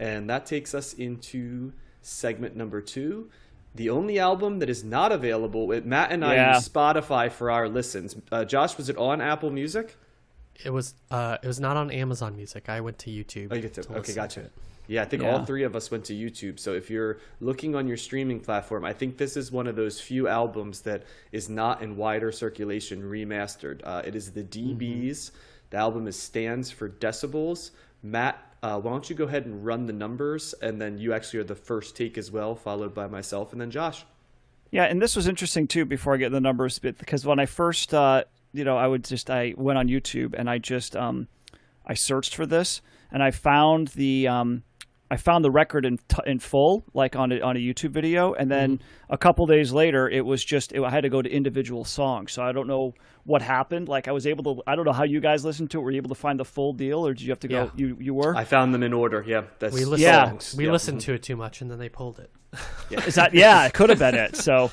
And that takes us into segment number 2. The only album that is not available with Matt and I use Spotify for our listens. Josh, was it on Apple Music? It was not on Amazon Music. I went to YouTube. Oh, you get to okay, gotcha. Yeah, I think all three of us went to YouTube. So if you're looking on your streaming platform, I think this is one of those few albums that is not in wider circulation remastered. It is the DBs. The album is Stands for Decibels. Matt, why don't you go ahead and run the numbers, and then you actually are the first take as well, followed by myself, and then Josh. Yeah, and this was interesting too. Before I get the numbers, because when I first, I went on YouTube and I searched for this, and I found the record in full, like on a YouTube video, and then a couple days later, it was I had to go to individual songs. So I don't know what happened. Like I don't know how you guys listened to it. Were you able to find the full deal, or did you have to go? You were. I found them in order. Yeah, we listened to it too much, and then they pulled it. It could have been it. So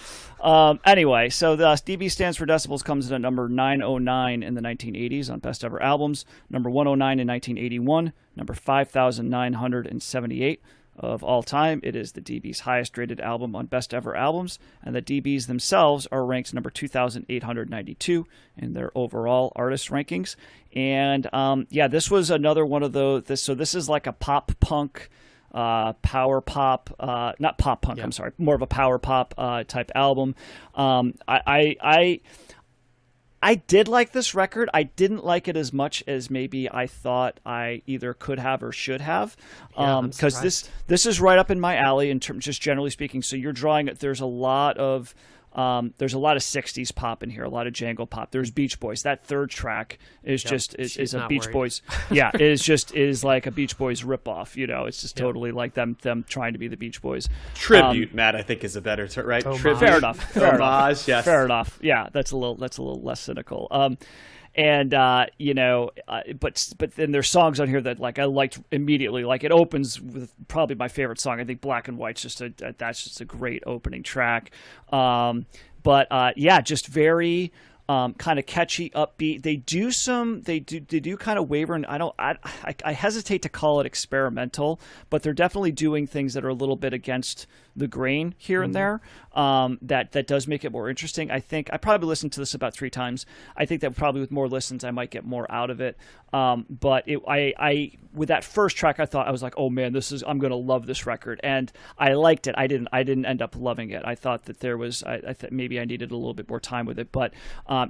anyway, so the DB Stands for Decibels comes in at number 909 in the 1980s on Best Ever Albums, number 109 in 1981, number 5,978 of all time. It is the DB's highest rated album on Best Ever Albums, and the DBs themselves are ranked number 2,892 in their overall artist rankings. And this was another one of those. So this is like a pop punk, power pop, not pop punk. I'm sorry, more of a power pop type album. I did like this record. I didn't like it as much as maybe I thought I either could have or should have, because this is right up in my alley in terms, just generally speaking. So you're drawing it. There's a lot of 60s pop in here, a lot of jangle pop. There's Beach Boys. That third track is is a Beach Boys. Yeah, is like a Beach Boys ripoff. It's just totally like them trying to be the Beach Boys. Tribute, Matt, I think is a better term, right? Tribute. Fair enough. Homage, yes. Fair enough. Yeah, that's a little less cynical. But then there's songs on here that like I liked immediately. Like it opens with probably my favorite song. I think Black and White's that's just a great opening track. Just very kind of catchy, upbeat. They do kind of waver, and I hesitate to call it experimental, but they're definitely doing things that are a little bit against the grain here and there. That does make it more interesting. I think I probably listened to this about 3 times. I think that probably with more listens, I might get more out of it. But with that first track, I was like, oh man, I'm going to love this record, and I liked it. I didn't end up loving it. I thought that there was, I thought maybe I needed a little bit more time with it. But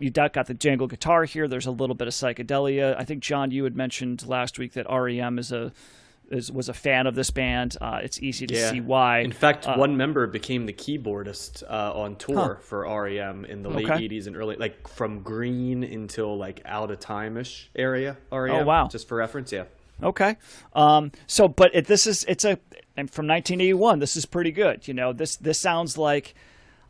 you got the jangle guitar here. There's a little bit of psychedelia. I think John, you had mentioned last week that REM was a fan of this band. It's easy to see why. In fact, one member became the keyboardist on tour for REM in the late 80s and early, like from Green until like Out of Time-ish area. REM, oh wow! Just for reference, yeah. Okay. And from 1981. This is pretty good. This sounds like,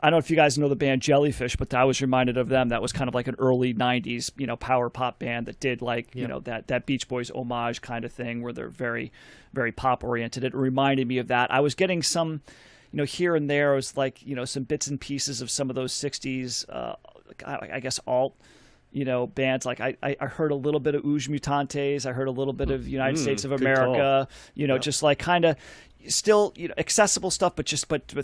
I don't know if you guys know the band Jellyfish, but I was reminded of them. That was kind of like an early 90s, power pop band that did like, that Beach Boys homage kind of thing where they're very, very pop oriented. It reminded me of that. I was getting some, here and there, it was like, some bits and pieces of some of those 60s, I guess alt, bands. Like I heard a little bit of Ouge Mutantes. I heard a little bit of United States of America, just like kind of still accessible stuff, but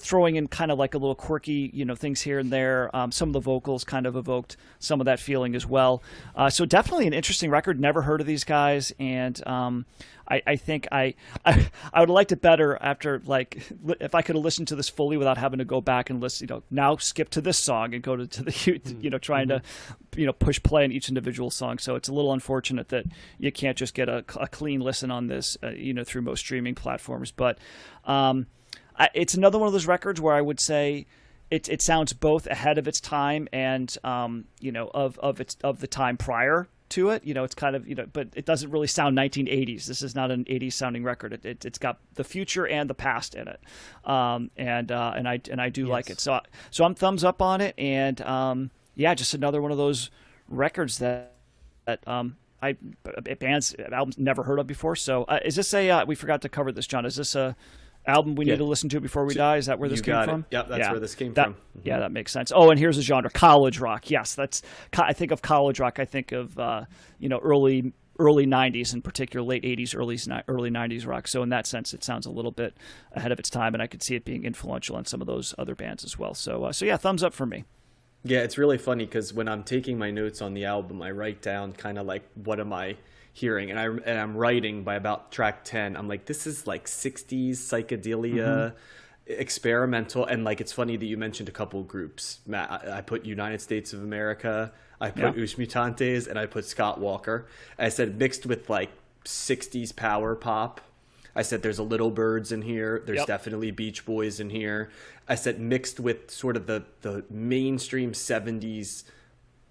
throwing in kind of like a little quirky things here and there. Some of the vocals kind of evoked some of that feeling as well. So definitely an interesting record. Never heard of these guys, and I think I would have liked it better after, like, if I could have listened to this fully without having to go back and listen, now skip to this song and go to the trying to push play on each individual song. So it's a little unfortunate that you can't just get a clean listen on this through most streaming platforms. But it's another one of those records where I would say it sounds both ahead of its time and of the time prior to it. It's kind of but it doesn't really sound 1980s. This is not an 80s sounding record. It's got the future and the past in it, and I do like it. So I'm thumbs up on it, and just another one of those records that albums never heard of before. So is this we forgot to cover this, John? Is this a album we need to listen to before we die? Is that where this came from? Yep, that's where this came from. Yeah, that makes sense. Oh, and here's a genre, college rock. Yes, I think of college rock. I think of early early 90s, in particular late 80s, early 90s rock. So in that sense, it sounds a little bit ahead of its time, and I could see it being influential on some of those other bands as well. So yeah, thumbs up for me. Yeah, it's really funny because when I'm taking my notes on the album, I write down kind of like, what am I hearing? And I'm writing by about track 10. I'm like, this is like 60s psychedelia, experimental. And like, it's funny that you mentioned a couple groups, Matt. I put United States of America, I put Us Mutantes, and I put Scott Walker. I said mixed with like 60s power pop. I said there's a Little Birds in here. There's definitely Beach Boys in here. I said mixed with sort of the mainstream 70s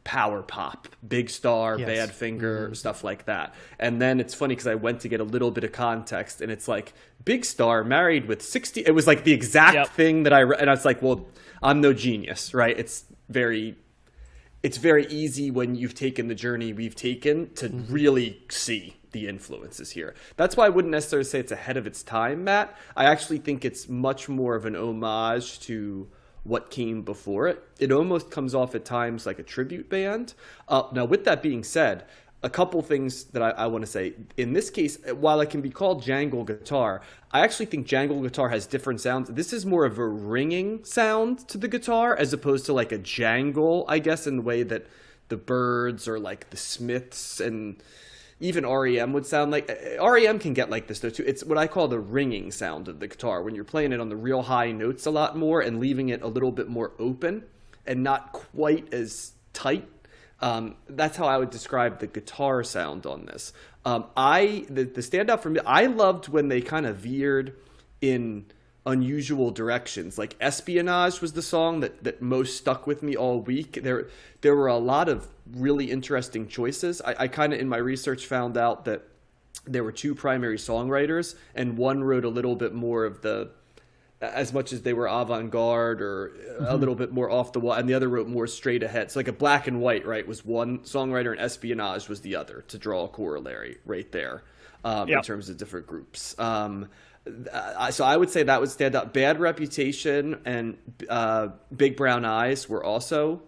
power pop, Big Star, Badfinger, stuff like that. And then it's funny because I went to get a little bit of context, and it's like Big Star married with 60. It was like the exact thing that I read, and I was like, well, I'm no genius, right? It's very easy when you've taken the journey we've taken to really see the influences here. That's why I wouldn't necessarily say it's ahead of its time, Matt. I actually think it's much more of an homage to what came before it. It almost comes off at times like a tribute band. Now, with that being said, a couple things that I want to say. In this case, while it can be called jangle guitar, I actually think jangle guitar has different sounds. This is more of a ringing sound to the guitar as opposed to like a jangle, I guess, in the way that the Byrds or like the Smiths and even REM would sound like. REM can get like this though too. It's what I call the ringing sound of the guitar, when you're playing it on the real high notes a lot more and leaving it a little bit more open and not quite as tight. That's how I would describe the guitar sound on this. The standout for me, I loved when they kind of veered in unusual directions. Like Espionage was the song that most stuck with me all week. There were a lot of really interesting choices. I kind of in my research found out that there were two primary songwriters, and one wrote a little bit more of the, as much as they were avant-garde or a little bit more off the wall, and the other wrote more straight ahead. So like a Black and White, right, was one songwriter, and Espionage was the other, to draw a corollary right there in terms of different groups. So I would say that would stand out. Bad Reputation and Big Brown Eyes were also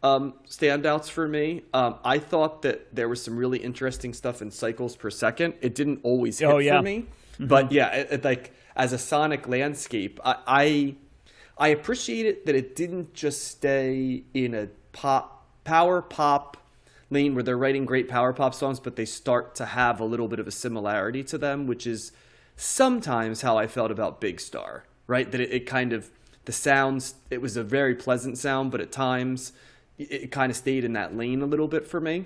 standouts for me. I thought that there was some really interesting stuff in Cycles Per Second. It didn't always hit for me, but it like as a sonic landscape, I appreciate it that it didn't just stay in a power pop lane where they're writing great power pop songs, but they start to have a little bit of a similarity to them, which is sometimes how I felt about Big Star, right? That it kind of, the sounds, it was a very pleasant sound, but at times it kind of stayed in that lane a little bit for me.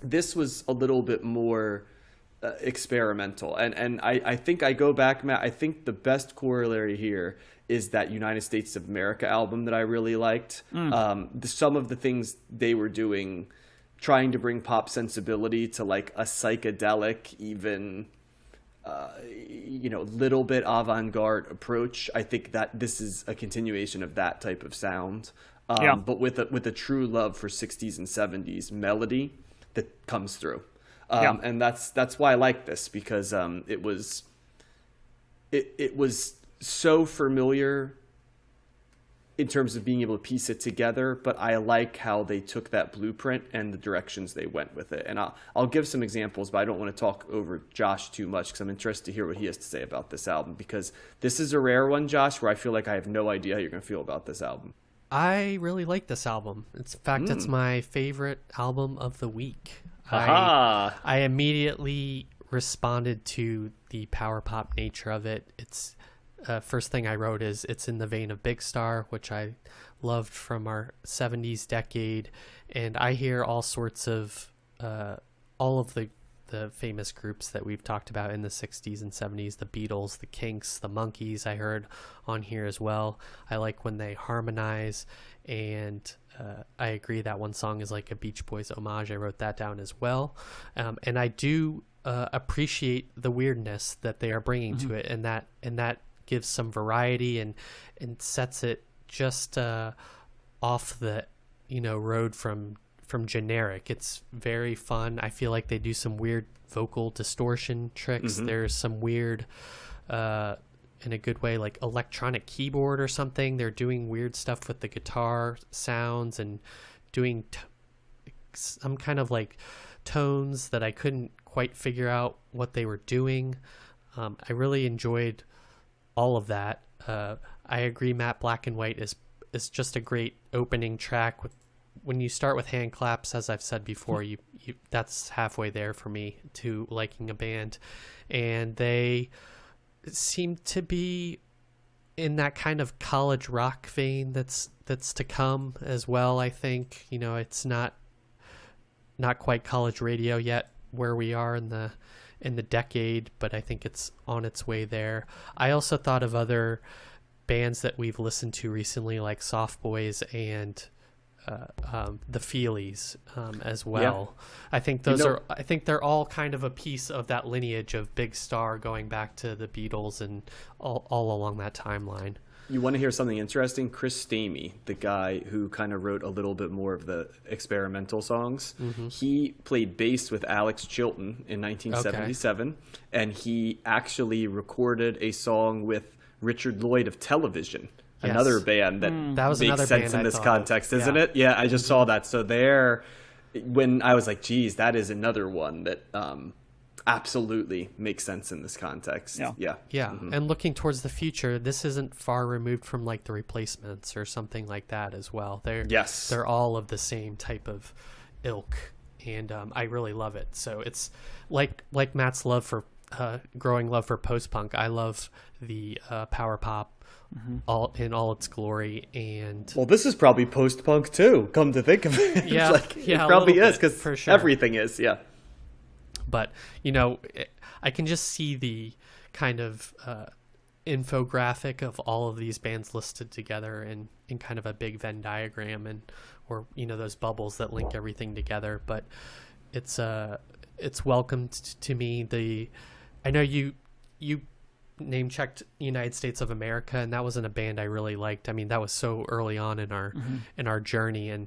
This was a little bit more experimental. And I think I go back, Matt, I think the best corollary here is that United States of America album that I really liked. Some of the things they were doing, trying to bring pop sensibility to like a psychedelic, even little bit avant-garde approach. I think that this is a continuation of that type of sound, but with a true love for 60s and 70s melody that comes through. And that's why I like this, because it was so familiar in terms of being able to piece it together, but I like how they took that blueprint and the directions they went with it. And I'll give some examples, but I don't want to talk over Josh too much because I'm interested to hear what he has to say about this album, because this is a rare one, Josh, where I feel like I have no idea how you're going to feel about this album. I really like this album. In fact, it's my favorite album of the week. Aha! I immediately responded to the power pop nature of it. It's first thing I wrote is it's in the vein of Big Star, which I loved from our 70s decade. And I hear all sorts of all of the famous groups that we've talked about in the 60s and 70s, the Beatles, the Kinks, the Monkees, I heard on here as well. I like when they harmonize, and I agree that one song is like a Beach Boys homage. I wrote that down as well. And I do appreciate the weirdness that they are bringing to it, and that gives some variety and sets it just off the road from generic. It's very fun. I feel like they do some weird vocal distortion tricks. There's some weird in a good way, like electronic keyboard or something. They're doing weird stuff with the guitar sounds and doing some kind of like tones that I couldn't quite figure out what they were doing. I really enjoyed all of that. I agree, Matte Black and White is just a great opening track. When you start with hand claps, as I've said before, you that's halfway there for me to liking a band. And they seem to be in that kind of college rock vein that's to come as well. I think, it's not quite college radio yet where we are in the decade, but I think it's on its way there. I also thought of other bands that we've listened to recently, like Soft Boys and the Feelies as well. Yeah. I think I think they're all kind of a piece of that lineage of Big Star going back to the Beatles and all along that timeline. You want to hear something interesting? Chris Stamey, the guy who kind of wrote a little bit more of the experimental songs, he played bass with Alex Chilton in 1977, and he actually recorded a song with Richard Lloyd of Television, another band that was makes sense in this context, isn't it? Yeah, I just saw that. So when I was like, geez, that is another one that absolutely makes sense in this context. Yeah. And looking towards the future, this isn't far removed from like the Replacements or something like that as well. They're all of the same type of ilk, and I really love it. So it's like Matt's love for growing love for post-punk. I love the power pop all in all its glory. And well, this is probably post-punk too, come to think of it. It probably is, because sure, everything is. But I can just see the kind of infographic of all of these bands listed together in kind of a big Venn diagram, or those bubbles that link everything together. But it's welcomed to me. I know you name checked United States of America, and that wasn't a band I really liked. I mean, that was so early on in our journey, and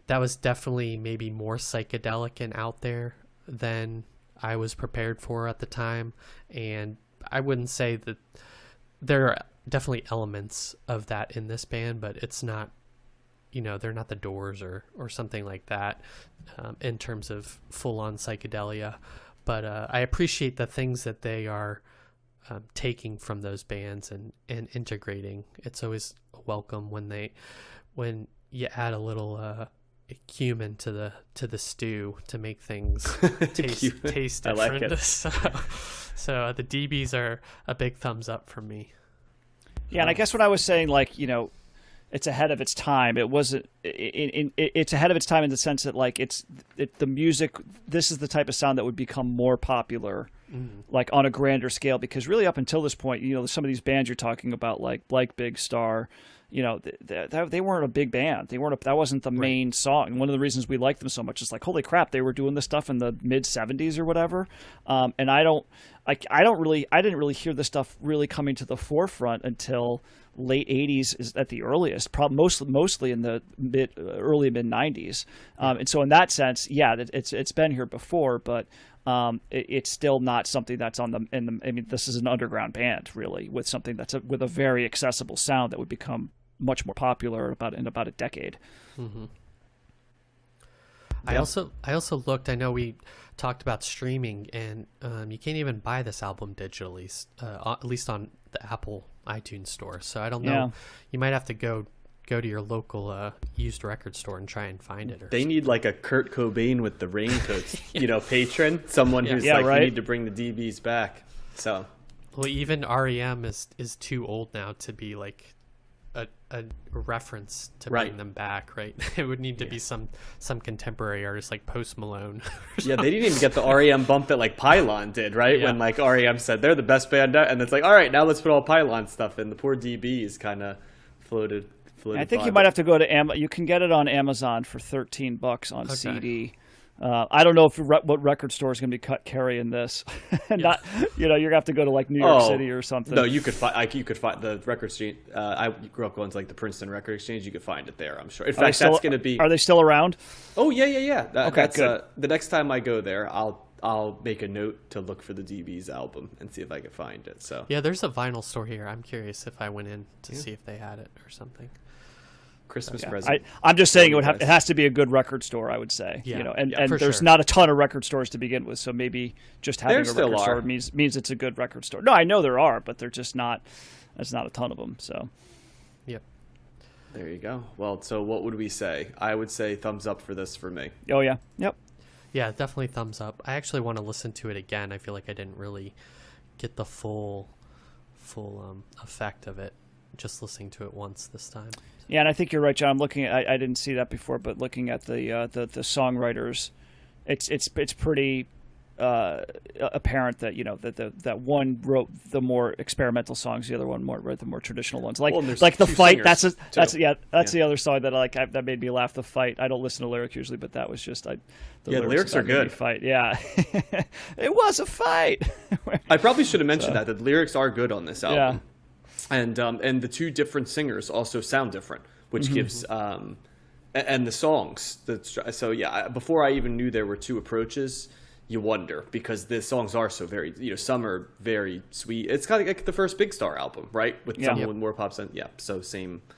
that was definitely maybe more psychedelic and out there than I was prepared for at the time. And I wouldn't say that there are definitely elements of that in this band, but it's not, they're not the Doors or something like that in terms of full-on psychedelia. But I appreciate the things that they are taking from those bands and integrating. It's always welcome when you add a little cumin to the stew to make things taste different. I like it. So the DBs are a big thumbs up from me. Yeah, and I guess what I was saying, it's ahead of its time. It wasn't. It's ahead of its time in the sense that the music. This is the type of sound that would become more popular, on a grander scale. Because really, up until this point, some of these bands you're talking about, like Big Star, they weren't a big band. That wasn't the main song. And one of the reasons we liked them so much is holy crap, they were doing this stuff in the mid '70s or whatever. And I didn't really hear this stuff really coming to the forefront until late '80s is at the earliest, mostly in the early mid '90s. And so in that sense, it's been here before, but it's still not something that's I mean, this is an underground band really with something with a very accessible sound that would become much more popular in about a decade. I also looked. I know we talked about streaming, and you can't even buy this album digitally, at least on the Apple iTunes store. So I don't know. You might have to go to your local used record store and try and find it. They need a Kurt Cobain with the raincoats, patron, someone who's we need to bring the DBs back. So, well, even REM is too old now to be a reference to bring them back, right? It would need to be some contemporary artist like Post Malone. Yeah, they didn't even get the REM bump that Pylon did, right? When REM said they're the best band out, and it's all right, now let's put all Pylon stuff in. The poor DBs kind of floated. I think you might have to go to You can get it on Amazon for $13 on CD. I don't know what record store is going to be carrying this. Not, you're going to have to go to New York City or something. No, you could find the record exchange. I grew up going to the Princeton Record Exchange. You could find it there, I'm sure. In fact, that's going to be. Are they still around? Oh yeah. Okay, good. The next time I go there, I'll make a note to look for the DB's album and see if I can find it. So yeah, there's a vinyl store here. I'm curious if I went in to see if they had it or something. Christmas Yeah. present. I'm just saying for you it guys. has to be a good record store, I would say. Yeah. And For there's sure. not a ton of record stores to begin with, so maybe just having There a still record store are. means it's a good record store. No, I know there are, but they're just not. There's not a ton of them. So Yep. There you go. Well, so what would we say? I would say thumbs up for this for me. oh yeah, yep. Yeah, definitely thumbs up. I actually want to listen to it again. I feel like I didn't really get the full effect of it just listening to it once this time. Yeah, and I think you're right, John. I'm looking at. I didn't see that before, but looking at the songwriters, it's pretty apparent that that one wrote the more experimental songs, the other one wrote the more traditional ones. Like Well, and there's like the two fight. singers, That's too. the other song that that made me laugh. The fight. I don't listen to lyrics usually, but that was just the lyrics are of that made me good. Fight. Yeah, it was a fight. I probably should have mentioned that the lyrics are good on this album. Yeah. And the two different singers also sound different, which gives and the songs. So yeah, before I even knew there were two approaches, you wonder, because the songs are so very, some are very sweet. It's kind of like the first Big Star album, right? With Yeah. some with more pop sense. Yeah, so same